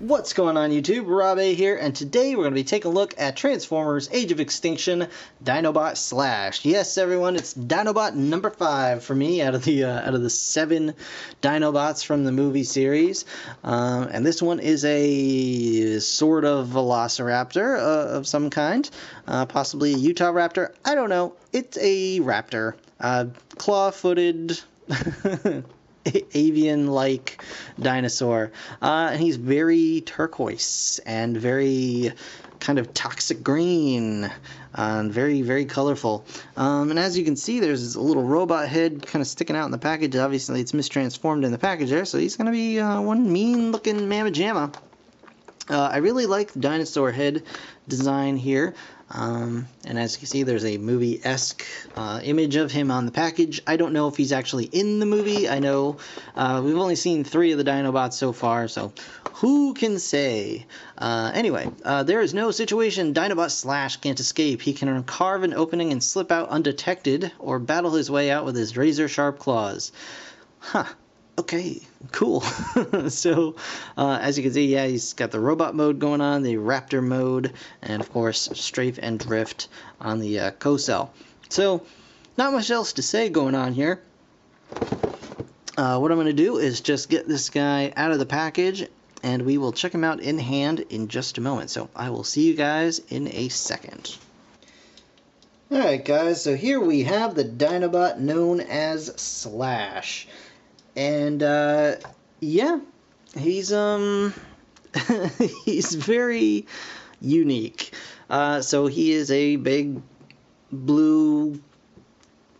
What's going on YouTube? Rob A here, and today we're going to be taking a look at Transformers Age of Extinction Dinobot Slash. Yes, everyone, it's Dinobot number 5 for me out of the 7 Dinobots from the movie series. And this one is a sort of velociraptor of some kind, possibly a Utah raptor. I don't know. It's a raptor, claw-footed. Avian-like dinosaur, and he's very turquoise and very kind of toxic green, and very colorful. And as you can see, there's a little robot head kind of sticking out in the package. Obviously, it's mistransformed in the package there, so he's going to be one mean-looking mamma jamma. I really like the dinosaur head design here. And as you can see, there's a movie-esque image of him on the package. I don't know if he's actually in the movie. I know we've only seen 3 of the Dinobots so far, so who can say? Anyway, there is no situation Dinobot Slash can't escape. He can carve an opening and slip out undetected, or battle his way out with his razor-sharp claws. Huh. Okay, cool. So, as you can see, yeah, he's got the robot mode going on, the raptor mode, and of course, strafe and drift on the co-cell. So, not much else to say going on here. What I'm going to do is just get this guy out of the package, and we will check him out in hand in just a moment. So, I will see you guys in a second. Alright guys, so here we have the Dinobot known as Slash. And, yeah, he's, he's very unique. So he is a big blue,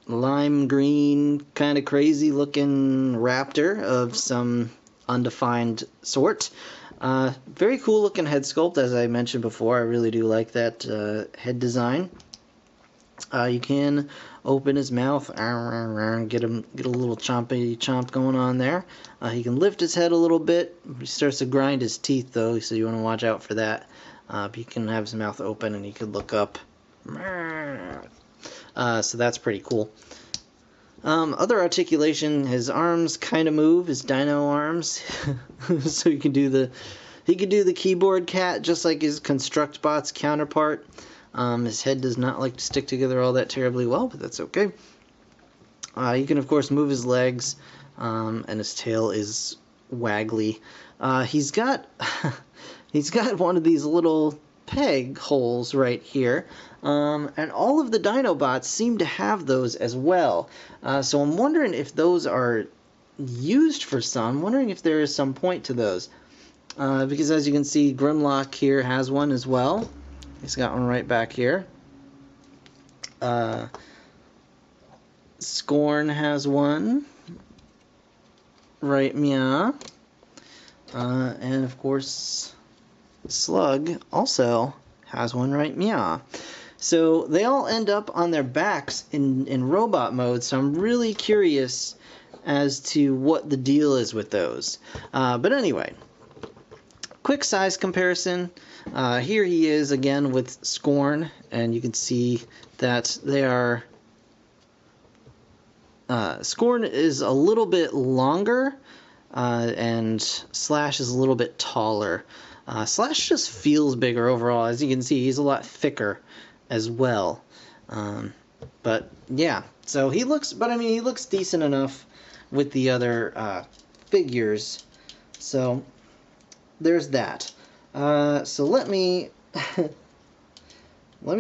lime green, kind of crazy looking raptor of some undefined sort. Very cool looking head sculpt, as I mentioned before. I really do like that head design. You can open his mouth, get a little chompy chomp going on there. He can lift his head a little bit. He starts to grind his teeth though, so you want to watch out for that. But he can have his mouth open and he could look up. So that's pretty cool. Other articulation, his arms kind of move, his dino arms. So he can do the keyboard cat just like his Constructbot's counterpart. His head does not like to stick together all that terribly well, but that's okay. You can, of course, move his legs, and his tail is waggly. He's got one of these little peg holes right here, and all of the Dinobots seem to have those as well. So I'm wondering if those are used for some. I'm wondering if there is some point to those. Because as you can see, Grimlock here has one as well. He's got one right back here. Scorn has one. Right, meow. And of course, Slug also has one right, meow. So they all end up on their backs in robot mode, so I'm really curious as to what the deal is with those. But anyway, quick size comparison. Here he is again with Scorn, and you can see that they are... Scorn is a little bit longer, and Slash is a little bit taller. Slash just feels bigger overall. As you can see, he's a lot thicker as well. But yeah, so he looks... But I mean, he looks decent enough with the other figures. So there's that. So let me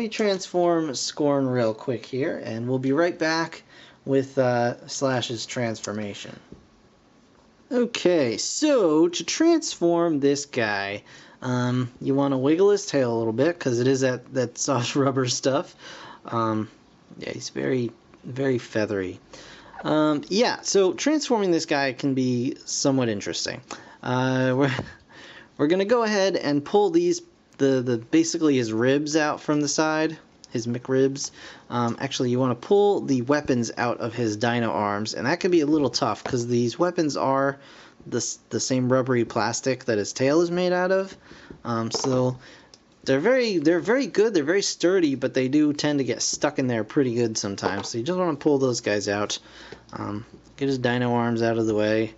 transform Scorn real quick here, and we'll be right back with Slash's transformation. Okay, so to transform this guy, you want to wiggle his tail a little bit because it is that soft rubber stuff. Yeah, he's very feathery. Yeah, so transforming this guy can be somewhat interesting. We're going to go ahead and pull these, basically his ribs out from the side, his McRibs. Actually, you want to pull the weapons out of his dino arms, and that can be a little tough because these weapons are the same rubbery plastic that his tail is made out of. So they're very good, they're very sturdy, but they do tend to get stuck in there pretty good sometimes. So you just want to pull those guys out, get his dino arms out of the way.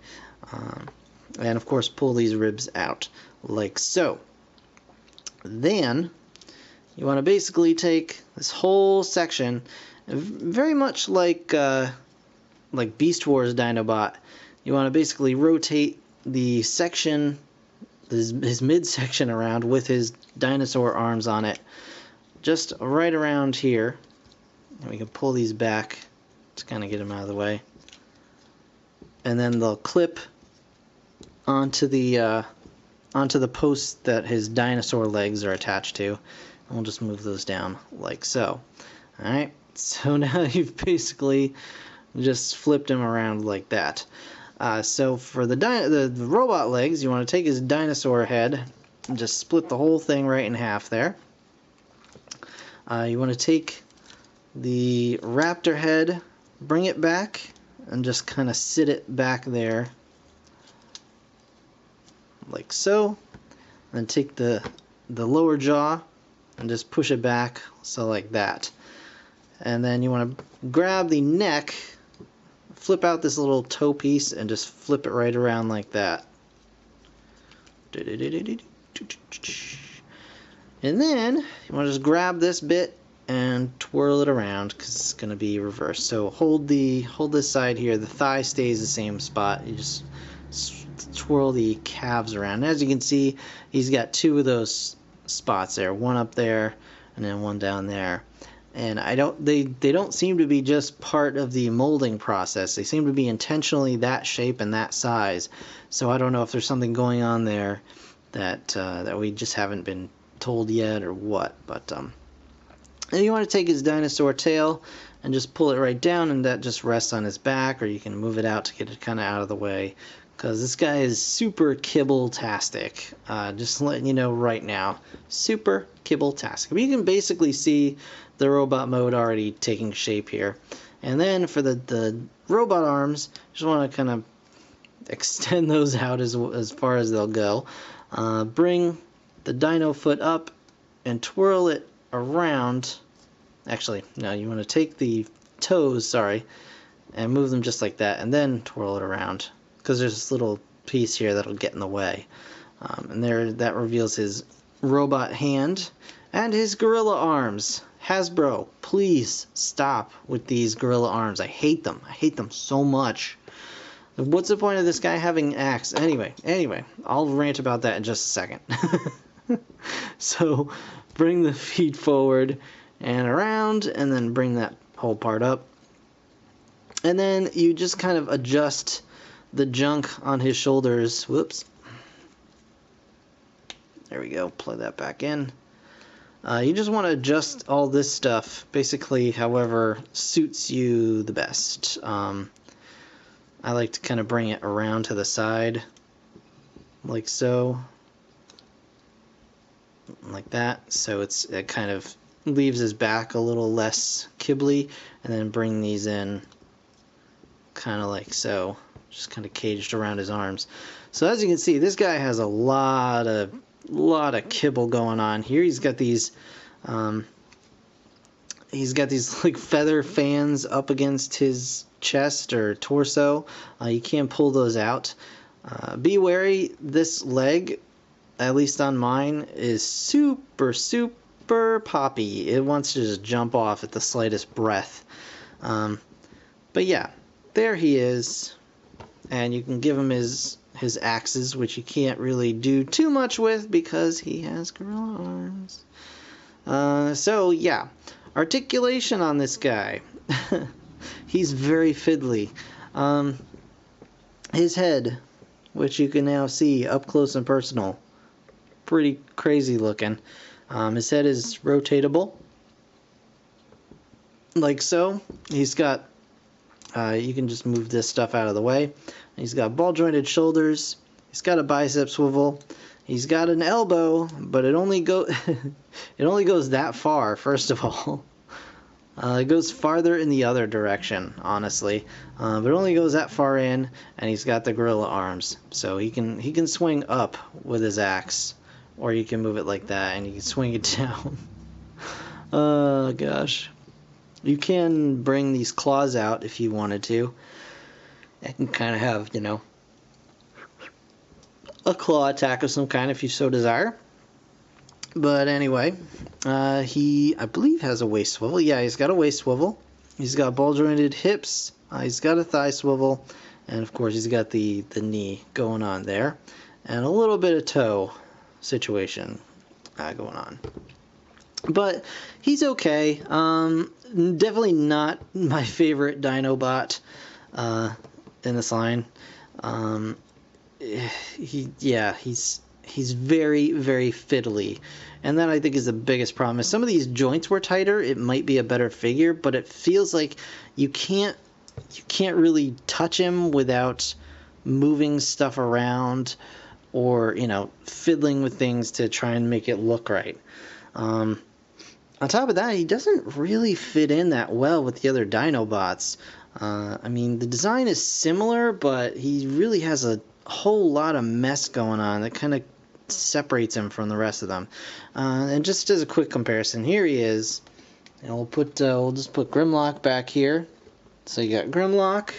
And of course pull these ribs out like so. Then you want to basically take this whole section, very much like Beast Wars Dinobot. You want to basically rotate the section, his midsection around with his dinosaur arms on it, just right around here. And we can pull these back to kind of get them out of the way. And then they'll clip onto the posts that his dinosaur legs are attached to. And we'll just move those down like so. Alright, so now you've basically just flipped him around like that. So for the robot legs, you want to take his dinosaur head and just split the whole thing right in half there. You want to take the raptor head, bring it back, and just kind of sit it back there like so. Then take the lower jaw and just push it back, so like that. And then you want to grab the neck, flip out this little toe piece, and just flip it right around like that. And then you want to just grab this bit and twirl it around, because it's going to be reversed. So hold this side here. The thigh stays the same spot. You just twirl the calves around. As you can see, he's got two of those spots there, one up there and then one down there. And they don't seem to be just part of the molding process. They seem to be intentionally that shape and that size. So I don't know if there's something going on there that we just haven't been told yet or what. But and you want to take his dinosaur tail and just pull it right down, and that just rests on his back, or you can move it out to get it kind of out of the way. Because this guy is super kibble-tastic. Just letting you know right now. Super kibble-tastic. But you can basically see the robot mode already taking shape here. And then for the robot arms, just want to kind of extend those out as far as they'll go. Bring the dino foot up and twirl it around. Actually, no, you want to take the toes, and move them just like that, and then twirl it around. Because there's this little piece here that'll get in the way. And there, that reveals his robot hand and his gorilla arms. Hasbro, please stop with these gorilla arms. I hate them. I hate them so much. What's the point of this guy having an axe? Anyway, I'll rant about that in just a second. So, bring the feet forward and around, and then bring that whole part up. And then you just kind of adjust the junk on his shoulders. Whoops. There we go. Plug that back in. You just want to adjust all this stuff basically however suits you the best. I like to kind of bring it around to the side like so. Like that. So it kind of leaves his back a little less kibbly, and then bring these in kind of like so. Just kind of caged around his arms. So as you can see, this guy has a lot of kibble going on here. He's got these like feather fans up against his chest or torso. You can't pull those out. Be wary, this leg, at least on mine, is super poppy. It wants to just jump off at the slightest breath. But yeah, there he is. And you can give him his axes, which you can't really do too much with because he has gorilla arms. So yeah, articulation on this guy. He's very fiddly. His head, which you can now see up close and personal, pretty crazy looking. His head is rotatable, like so. He's got you can just move this stuff out of the way. He's got ball jointed shoulders. He's got a bicep swivel. He's got an elbow, but it only goes that far. First of all, it goes farther in the other direction, honestly, but it only goes that far in. And he's got the gorilla arms, so he can swing up with his axe, or you can move it like that, and you can swing it down. Oh gosh. You can bring these claws out if you wanted to. And kind of have, a claw attack of some kind if you so desire. But anyway, he, I believe, has a waist swivel. Yeah, he's got a waist swivel. He's got ball-jointed hips. He's got a thigh swivel. And, of course, he's got the knee going on there. And a little bit of toe situation going on. But he's okay. Definitely not my favorite Dinobot in this line. He's very, very fiddly. And that, I think, is the biggest problem. If some of these joints were tighter, it might be a better figure, but it feels like you can't really touch him without moving stuff around or, fiddling with things to try and make it look right. On top of that, he doesn't really fit in that well with the other Dinobots. I mean, the design is similar, but he really has a whole lot of mess going on that kind of separates him from the rest of them. And just as a quick comparison, here he is. And we'll just put Grimlock back here. So you got Grimlock.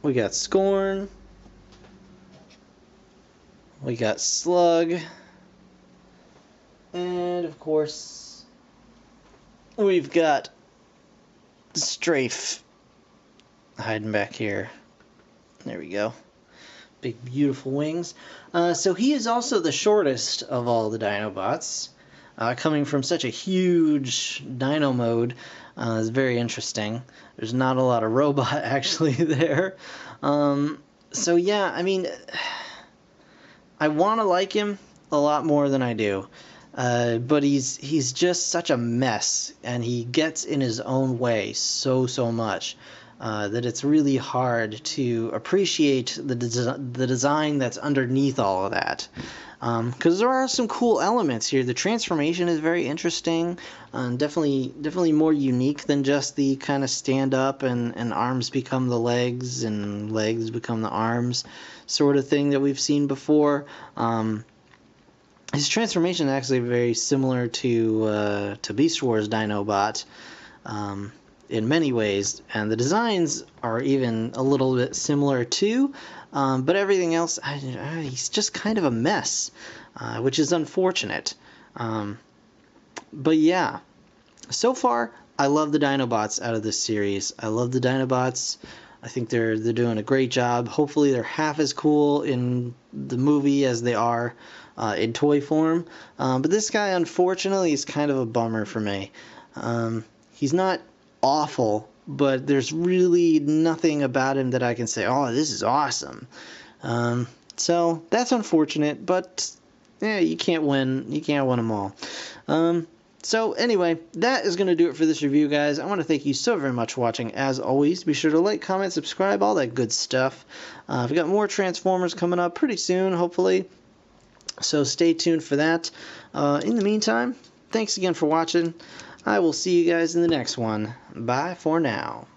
We got Scorn. We got Slug. And of course, we've got Strafe hiding back here. There we go. Big, beautiful wings. So he is also the shortest of all the Dinobots. Coming from such a huge dino mode is very interesting. There's not a lot of robot actually there. So yeah, I mean, I want to like him a lot more than I do. But he's just such a mess, and he gets in his own way so much that it's really hard to appreciate the design that's underneath all of that. Because there are some cool elements here. The transformation is very interesting, definitely more unique than just the kind of stand up and arms become the legs and legs become the arms sort of thing that we've seen before. His transformation is actually very similar to Beast Wars Dinobot in many ways, and the designs are even a little bit similar too, but everything else, he's just kind of a mess, which is unfortunate. But yeah, so far, I love the Dinobots out of this series. I love the Dinobots. I think they're doing a great job. Hopefully they're half as cool in the movie as they are in toy form. But this guy, unfortunately, is kind of a bummer for me. He's not awful, but there's really nothing about him that I can say, oh, this is awesome. So that's unfortunate, but yeah, you can't win. You can't win them all. So anyway, that is going to do it for this review, guys. I want to thank you so very much for watching. As always, be sure to like, comment, subscribe, all that good stuff. We've got more Transformers coming up pretty soon, hopefully. So stay tuned for that. In the meantime, thanks again for watching. I will see you guys in the next one. Bye for now.